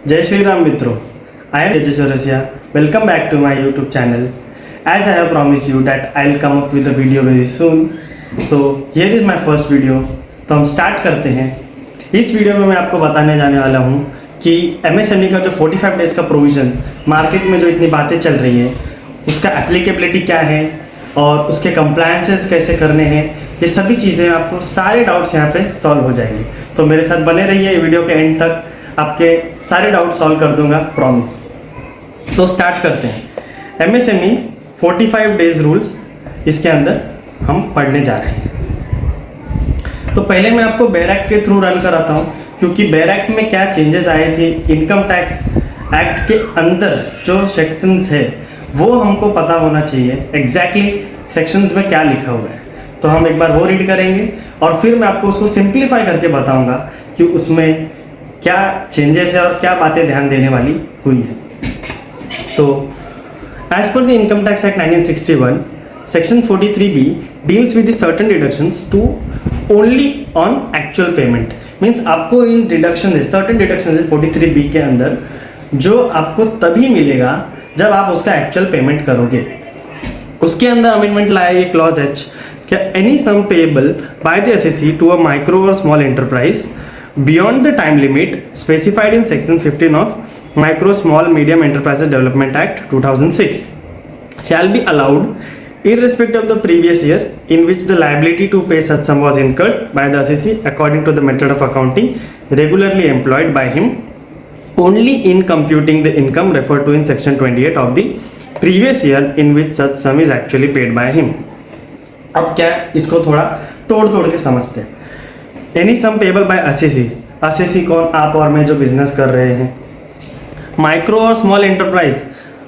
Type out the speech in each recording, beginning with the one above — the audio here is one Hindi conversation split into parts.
Jai Shri Ram Mitro. I am Tejas Chaurasia. Welcome back to my YouTube channel. As I have promised you that I'll come up with a video very soon. So here is my first video. तो हम स्टार्ट करते हैं। इस वीडियो में मैं आपको बताने जाने वाला हूँ कि MSME का जो 45 डेज का प्रोविज़न मार्केट में जो इतनी बातें चल रही है उसका एप्लीकेबिलिटी क्या है और उसके कंप्लायंसेस कैसे करने हैं, ये सभी चीज़ें आपको सारे डाउट्स यहाँ पे सॉल्व हो जाएंगे। तो मेरे साथ बने रहिए वीडियो के एंड तक, आपके सारे डाउट सॉल्व कर दूंगा, प्रॉमिस। सो स्टार्ट करते हैं। MSME 45 डेज रूल्स, इसके अंदर हम पढ़ने जा रहे हैं। तो पहले मैं आपको बेयर एक्ट के थ्रू रन कराता हूँ, क्योंकि बेयर एक्ट में क्या चेंजेस आए थे, इनकम टैक्स एक्ट के अंदर जो सेक्शंस है वो हमको पता होना चाहिए एग्जैक्टली सेक्शंस में क्या लिखा हुआ है। तो हम एक बार वो रीड करेंगे और फिर मैं आपको उसको सिंप्लीफाई करके बताऊंगा कि उसमें क्या चेंजेस है और क्या बातें ध्यान देने वाली हुई है। तो as per the income tax act 1961, section 43B deals with certain deductions to only on actual payment. Means आपको इन डिडक्शन है, सर्टेन डिडक्शन है 43B के अंदर, जो आपको तभी मिलेगा जब आप उसका एक्चुअल पेमेंट करोगे। उसके अंदर अमेंडमेंट लाया ये क्लॉज H, क्या any sum payable by the SSC to a micro और small enterprise beyond the time limit specified in section 15 of Micro Small Medium Enterprises Development Act 2006 shall be allowed irrespective of the previous year in which the liability to pay such sum was incurred by the assessee according to the method of accounting regularly employed by him, only in computing the income referred to in section 28 of the previous year in which such sum is actually paid by him। अब क्या इसको थोड़ा तोड़ के समझते हैं। Any sum payable by assessee, assessee कौन, आप और मैं जो बिजनेस कर रहे हैं। माइक्रो और स्मॉल एंटरप्राइज,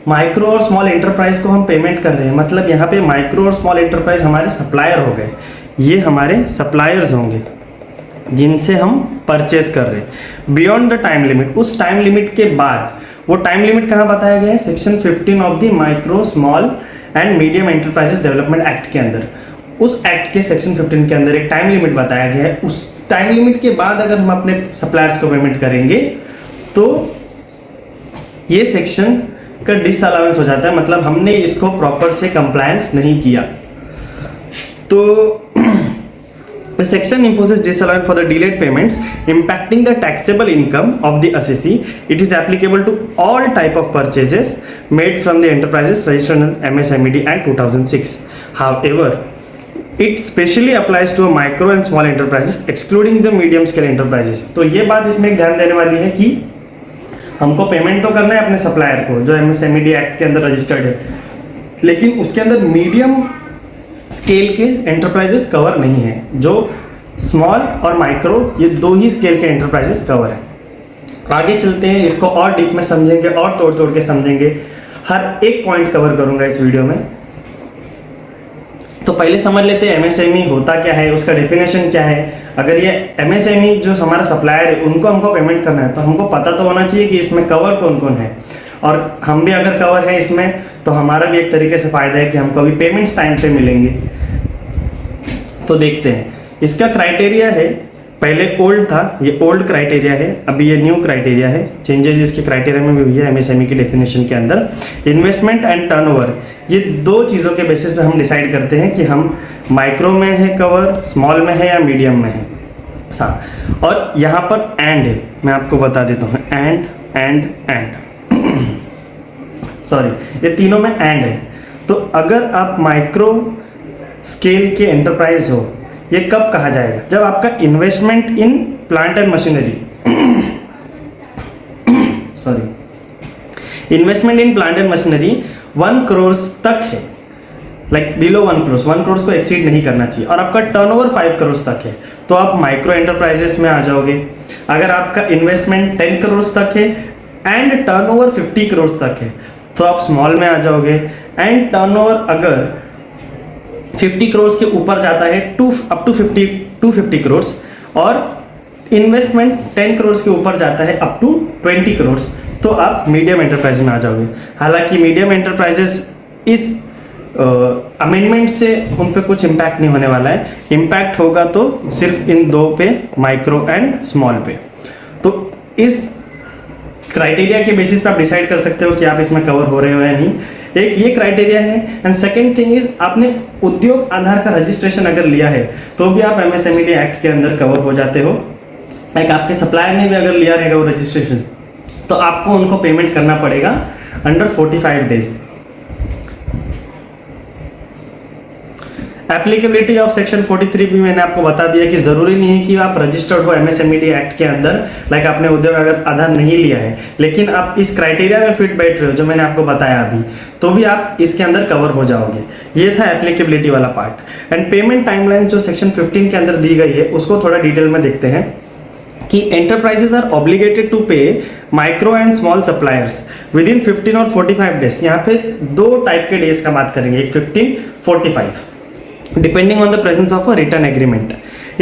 माइक्रो और स्मॉल एंटरप्राइज को हम पेमेंट कर रहे हैं, मतलब यहाँ पे माइक्रो और स्मॉल एंटरप्राइज हमारे सप्लायर हो गए, ये हमारे सप्लायर्स होंगे जिनसे हम परचेज कर रहे हैं। बियॉन्ड द टाइम लिमिट, उस टाइम लिमिट के बाद, वो टाइम लिमिट कहाँ बताया गया है, section 15 of the micro small and medium enterprises development act के अंदर। उस एक्ट के सेक्शन 15 के अंदर एक टाइम लिमिट बताया गया है। उस टाइम लिमिट के बाद अगर हम अपने सप्लायर्स को पेमेंट करेंगे तो ये सेक्शन का डिसअलाउंस हो जाता है, मतलब हमने इसको प्रॉपर से कंप्लायंस नहीं किया। तो the section imposes disallowance for the delayed payments impacting the taxable income of the assessee. It is applicable to all type of purchases made from the enterprises registered in MSMED Act 2006. However, it specially applies to micro and small enterprises excluding the medium scale enterprises। तो ये बात इसमें ध्यान देने वाली है कि हमको पेमेंट तो करना है अपने सप्लायर को जो MSMED एक्ट के अंदर रजिस्टर्ड है, लेकिन उसके अंदर मीडियम स्केल के एंटरप्राइजेस कवर नहीं है। जो स्मॉल और माइक्रो, ये दो ही स्केल के एंटरप्राइजेस कवर है। आगे चलते हैं, इसको और डीप में समझेंगे और तोड़ के समझेंगे, हर एक पॉइंट कवर करूंगा इस वीडियो में। तो पहले समझ लेते हैं MSME होता क्या है, उसका डेफिनेशन क्या है। अगर ये MSME जो हमारा सप्लायर है उनको हमको पेमेंट करना है तो हमको पता तो होना चाहिए कि इसमें कवर कौन कौन है, और हम भी अगर कवर है इसमें तो हमारा भी एक तरीके से फ़ायदा है कि हमको अभी पेमेंट्स टाइम पे मिलेंगे। तो देखते हैं, इसका क्राइटेरिया है, पहले ओल्ड था, ये ओल्ड क्राइटेरिया है, अभी ये न्यू क्राइटेरिया है। चेंजेस इसके क्राइटेरिया में भी हुई है MSME की डेफिनेशन के अंदर। इन्वेस्टमेंट एंड टर्नओवर, ये दो चीज़ों के बेसिस पे हम डिसाइड करते हैं कि हम माइक्रो में है कवर, स्मॉल में है या मीडियम में है। और यहाँ पर एंड है, मैं आपको बता देता हूँ, एंड सॉरी, ये तीनों में एंड है। तो अगर आप माइक्रो स्केल के एंटरप्राइज हो, ये कब कहा जाएगा, जब आपका investment in plant and machinery investment in plant and machinery 1 crore तक है, लाइक बिलो 1 करोड़ को एक्सीड नहीं करना चाहिए, और आपका टर्नओवर 5 करोड़ तक है तो आप माइक्रो एंटरप्राइजेस में आ जाओगे। अगर आपका इन्वेस्टमेंट 10 करोड़ तक है एंड टर्नओवर 50 करोड़ तक है तो आप स्मॉल में आ जाओगे। एंड टर्नओवर अगर 50 करोड़ के ऊपर जाता है अप टू 250 करोड़, और इन्वेस्टमेंट 10 करोड़ के ऊपर जाता है अप टू 20 करोड़, तो आप मीडियम एंटरप्राइज में आ जाओगे। हालांकि मीडियम एंटरप्राइजेस इस अमेंडमेंट से उन पे कुछ इम्पैक्ट नहीं होने वाला है, इम्पैक्ट होगा तो सिर्फ इन दो पे, माइक्रो एंड स्मॉल पे। तो इस क्राइटेरिया के बेसिस पे आप डिसाइड कर सकते हो कि आप इसमें कवर हो रहे हो या नहीं। एक ये क्राइटेरिया है। एंड सेकंड थिंग इज, आपने उद्योग आधार का रजिस्ट्रेशन अगर लिया है तो भी आप एमएसएमई एक्ट के अंदर कवर हो जाते हो। लाइक आपके सप्लायर ने भी अगर लिया रहेगा वो रजिस्ट्रेशन, तो आपको उनको पेमेंट करना पड़ेगा under 45 days. Applicability of section 43 भी मैंने आपको बता दिया कि जरूरी नहीं है कि आप रजिस्टर्ड हो एमएसएमई एक्ट के अंदर। लाइक आपने उद्योग अगर आधार नहीं लिया है लेकिन आप इस क्राइटेरिया में फिट बैठ रहे हो जो मैंने आपको बताया अभी, तो भी आप इसके अंदर कवर हो जाओगे। ये था एप्लीकेबिलिटी वाला पार्ट। एंड पेमेंट टाइमलाइन जो सेक्शन 15 के अंदर दी गई है उसको थोड़ा डिटेल में देखते हैं कि एंटरप्राइजेस आर ऑब्लिगेटेड टू पे micro and small suppliers with in 15 और 45 डेज। यहाँ पे दो टाइप के डेज का बात करेंगे, एक 15, 45, depending on the presence of a written agreement.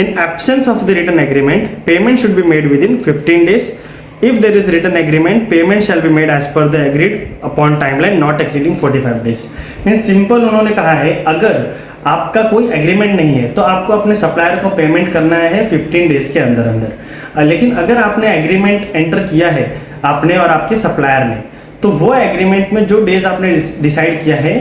In absence of the written agreement, payment should be made within 15 days. If there is written agreement, payment shall be made as per the agreed upon timeline not exceeding 45 days. Means simple उन्होंने कहा है, अगर आपका कोई एग्रीमेंट नहीं है तो आपको अपने सप्लायर को पेमेंट करना है 15 डेज के अंदर अंदर। लेकिन अगर आपने एग्रीमेंट एंटर किया है आपने और आपके सप्लायर ने, तो वो एग्रीमेंट में जो डेज आपने डिसाइड किया है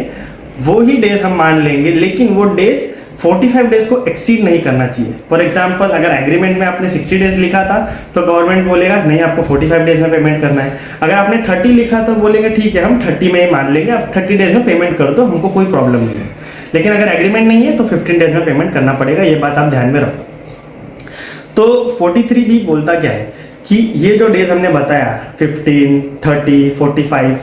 वो ही डेज हम मान लेंगे, लेकिन वो डेज 45 डेज को एक्सीड नहीं करना चाहिए। फॉर एग्जांपल, अगर एग्रीमेंट में आपने 60 डेज लिखा था तो गवर्नमेंट बोलेगा नहीं आपको 45 डेज में पेमेंट करना है। अगर आपने 30 लिखा तो बोलेंगे ठीक है हम 30 में ही मान लेंगे, आप 30 डेज में पेमेंट कर दो, हमको कोई प्रॉब्लम नहीं है। लेकिन अगर एग्रीमेंट नहीं है तो 15 डेज में पेमेंट करना पड़ेगा, ये बात आप ध्यान में रखो। तो 43 भी बोलता क्या है कि ये जो डेज हमने बताया 15, 30, 45,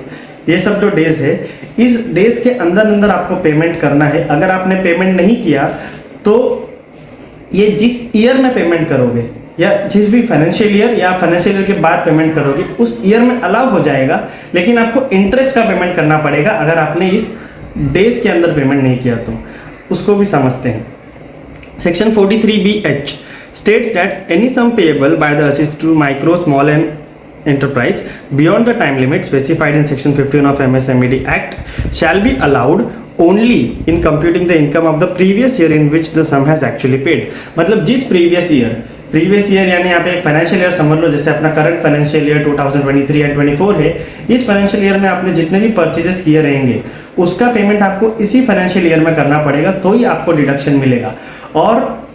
ये सब जो डेज है, इस डेज के अंदर अंदर आपको पेमेंट करना है। अगर आपने पेमेंट नहीं किया तो ये जिस ईयर में पेमेंट करोगे या जिस भी फाइनेंशियल ईयर या फाइनेंशियल ईयर के बाद पेमेंट करोगे उस ईयर में अलाउ हो जाएगा, लेकिन आपको इंटरेस्ट का पेमेंट करना पड़ेगा अगर आपने इस डेज के अंदर पेमेंट नहीं किया तो। उसको भी समझते हैं। Section 43BH states that any sum payable by the assist to micro, small and enterprise beyond the time limit specified in section 15 of MSMED Act shall be allowed only in computing the income of the previous year in which the sum has actually paid। मतलब जिस प्रीवियस ईयर यानी यहाँ पे फाइनेंशियल ईयर समझ लो, जैसे अपना करंट फाइनेंशियल ईयर 2023 एंड 24 है, इस फाइनेंशियल ईयर में आपने जितने भी परचेजेस किए रहेंगे उसका पेमेंट आपको इसी फाइनेंशियल ईयर में करना पड़ेगा, तो ही आपको डिडक्शन मिलेगा। और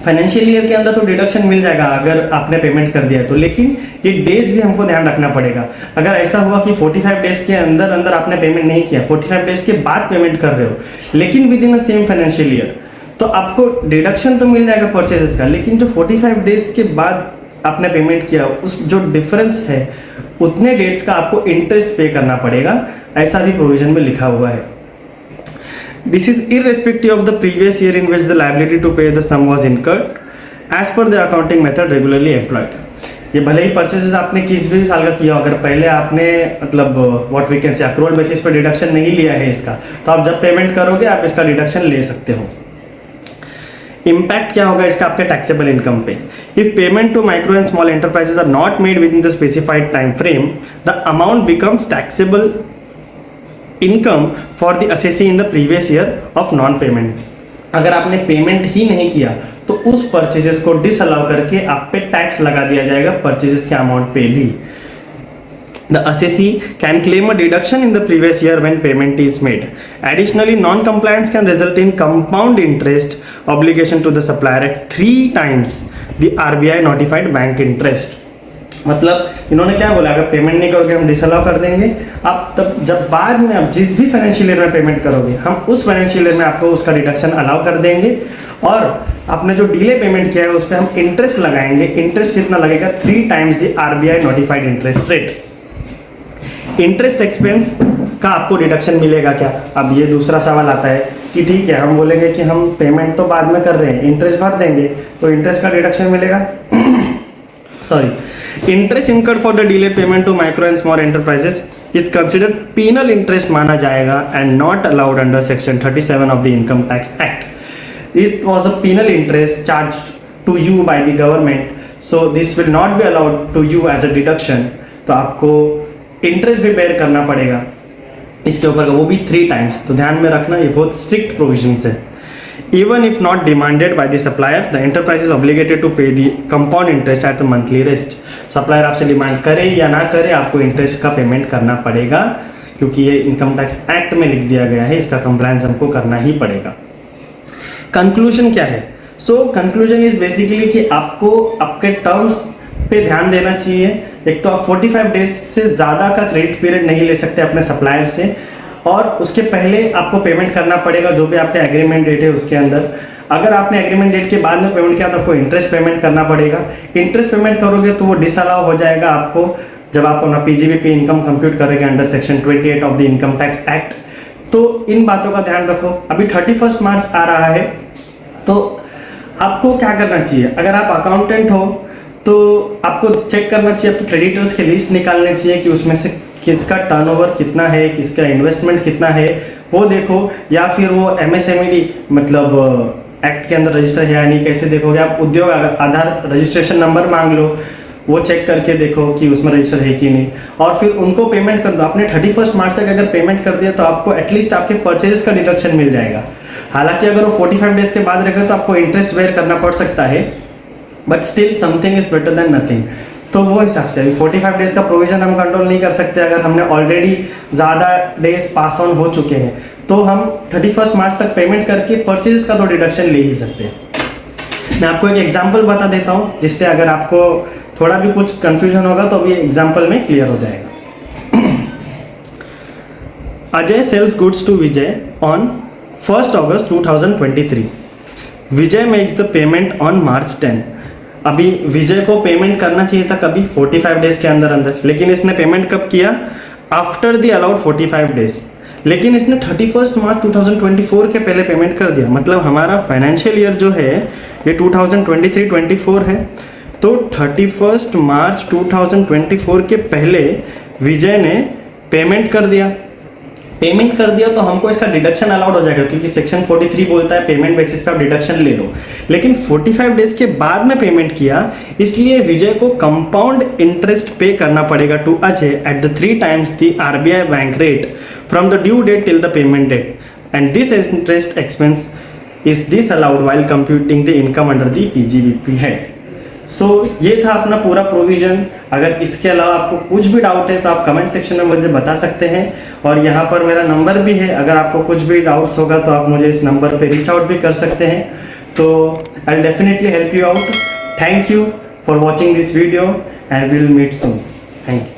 फाइनेंशियल ईयर के अंदर तो डिडक्शन मिल जाएगा अगर आपने पेमेंट कर दिया तो, लेकिन ये डेज भी हमको ध्यान रखना पड़ेगा। अगर ऐसा हुआ कि 45 डेज के अंदर अंदर आपने पेमेंट नहीं किया, 45 डेज के बाद पेमेंट कर रहे हो लेकिन with in the same financial year, तो आपको डिडक्शन तो मिल जाएगा परचेजेस का, लेकिन जो 45 डेज के बाद आपने पेमेंट किया उस जो डिफरेंस है उतने डेट्स का आपको इंटरेस्ट पे करना पड़ेगा, ऐसा भी प्रोविजन में लिखा हुआ है। This is irrespective of the previous year in which the liability to pay the sum was incurred as per the accounting method regularly employed। ये भले ही परचेजेस आपने किस भी साल का किया, अगर पहले आपने मतलब what we can say accrual basis पर डिडक्शन नहीं लिया है इसका, तो आप जब पेमेंट करोगे आप इसका डिडक्शन ले सकते हो। इम्पैक्ट क्या होगा इसका आपके टैक्सेबल इनकम पे? If payment to micro and small enterprises are not made within the specified time frame, the amount becomes taxable income for the assessee in the previous year of non payment. अगर आपने पेमेंट ही नहीं किया तो उस परचेजेस को डिसअलाउ करके आप पे टैक्स लगा दिया जाएगा परचेजेस के अमाउंट पे भी। The assessee can claim a deduction in the previous year when payment is made. Additionally, non-compliance can result in compound interest obligation to the supplier at 3 times the RBI notified bank interest। मतलब इन्होंने क्या बोला, अगर पेमेंट नहीं करोगे हम डिसअलाउ कर देंगे, आप तब जब बाद में आप जिस भी फाइनेंशियल ईयर में पेमेंट करोगे हम उस फाइनेंशियल ईयर में आपको उसका डिडक्शन अलाउ कर देंगे, और आपने जो डिले पेमेंट किया है उस पर हम इंटरेस्ट लगाएंगे। इंटरेस्ट कितना लगेगा? 3 times the RBI notified interest rate. Interest expense का आपको डिडक्शन मिलेगा क्या? अब ये दूसरा सवाल आता है कि ठीक है हम बोलेंगे कि हम पेमेंट तो बाद में कर रहे हैं, इंटरेस्ट भर देंगे तो इंटरेस्ट का डिडक्शन मिलेगा। Sorry, interest incurred for the delay payment to micro and small enterprises is considered penal interest माना जाएगा and not allowed under section 37 of the income tax act. It was a penal interest charged to you by the government, so this will not be allowed to you as a deduction. तो आपको इंटरेस्ट भी बेयर करना पड़ेगा इसके ऊपर, वो भी 3 टाइम्स। तो ध्यान में रखना, ये बहुत स्ट्रिक्ट प्रोविजंस है। Even if not demanded by the supplier, the enterprise is obligated to pay the compound interest at the monthly rate. Supplier आपसे डिमांड करे या ना करे, आपको इंटरेस्ट का पेमेंट करना पड़ेगा, क्योंकि ये इनकम टैक्स एक्ट में लिख दिया गया है, इसका कंप्लायंस हमको करना ही पड़ेगा। कंक्लूजन क्या है? सो कंक्लूजन इज बेसिकली कि आपको आपके टर्म्स पे ध्यान देना चाहिए। एक तो आप 45 डेज से ज़्यादा का क्रेडिट पीरियड नहीं ले सकते अपने सप्लायर से, और उसके पहले आपको पेमेंट करना पड़ेगा जो भी आपका एग्रीमेंट डेट है उसके अंदर। अगर आपने एग्रीमेंट डेट के बाद में पेमेंट किया तो आपको इंटरेस्ट पेमेंट करना पड़ेगा। इंटरेस्ट पेमेंट करोगे तो वो डिसअलाउ हो जाएगा आपको जब आप अपना पीजीबीपी इनकम कंप्यूट करोगे under section 28 of the income tax act. तो इन बातों का ध्यान रखो। अभी 31 मार्च आ रहा है, तो आपको क्या करना चाहिए? अगर आप अकाउंटेंट हो तो आपको चेक करना चाहिए, आपके क्रेडिटर्स की लिस्ट निकालनी चाहिए कि उसमें से किसका टर्नओवर कितना है, किसका इन्वेस्टमेंट कितना है, वो देखो। या फिर वो MSMED मतलब एक्ट के अंदर रजिस्टर है या नहीं, कैसे देखोगे आप? उद्योग आधार रजिस्ट्रेशन नंबर मांग लो, वो चेक करके देखो कि उसमें रजिस्टर है कि नहीं, और फिर उनको पेमेंट कर दो। आपने 31 मार्च तक अगर पेमेंट कर दिया तो आपको एटलीस्ट आपके परचेज का डिडक्शन मिल जाएगा। हालांकि अगर वो 45 डेज के बाद रहेगा तो आपको इंटरेस्ट बेयर करना पड़ सकता है, but still something is better than nothing. तो वो हिसाब से 45 डेज का प्रोविजन हम कंट्रोल नहीं कर सकते। अगर हमने ऑलरेडी ज़्यादा डेज पास ऑन हो चुके हैं तो हम 31 मार्च तक पेमेंट करके परचेज का तो डिडक्शन ले ही सकते हैं। मैं आपको एक एग्जांपल बता देता हूँ, जिससे अगर आपको थोड़ा भी कुछ कंफ्यूजन होगा तो अभी एग्जांपल में क्लियर हो जाएगा। Ajay sells goods to Vijay on 1 August 2023। Vijay makes the payment on March 10। अभी विजय को पेमेंट करना चाहिए था कभी 45 डेज के अंदर अंदर, लेकिन इसने पेमेंट कब किया? After the allowed 45 days. लेकिन इसने 31 मार्च 2024 के पहले पेमेंट कर दिया। मतलब हमारा फाइनेंशियल ईयर जो है ये 2023-24 है, तो 31 मार्च 2024 के पहले विजय ने पेमेंट कर दिया। पेमेंट कर दिया तो हमको इसका डिडक्शन अलाउड हो जाएगा, क्योंकि सेक्शन 43 बोलता है पेमेंट बेसिस पे आप डिडक्शन ले लो। लेकिन 45 डेज के बाद में पेमेंट किया, इसलिए विजय को कंपाउंड इंटरेस्ट पे करना पड़ेगा टू अजय at the 3 times the RBI bank rate from the due date till the payment date, and this interest expense is disallowed while computing the income under the PGBP head. So ये था अपना पूरा प्रोविजन। अगर इसके अलावा आपको कुछ भी डाउट है तो आप कमेंट सेक्शन में मुझे बता सकते हैं, और यहाँ पर मेरा नंबर भी है। अगर आपको कुछ भी डाउट्स होगा तो आप मुझे इस नंबर पे रीच आउट भी कर सकते हैं। तो I will definitely help you out. Thank you for watching this video and will meet soon. Thank you.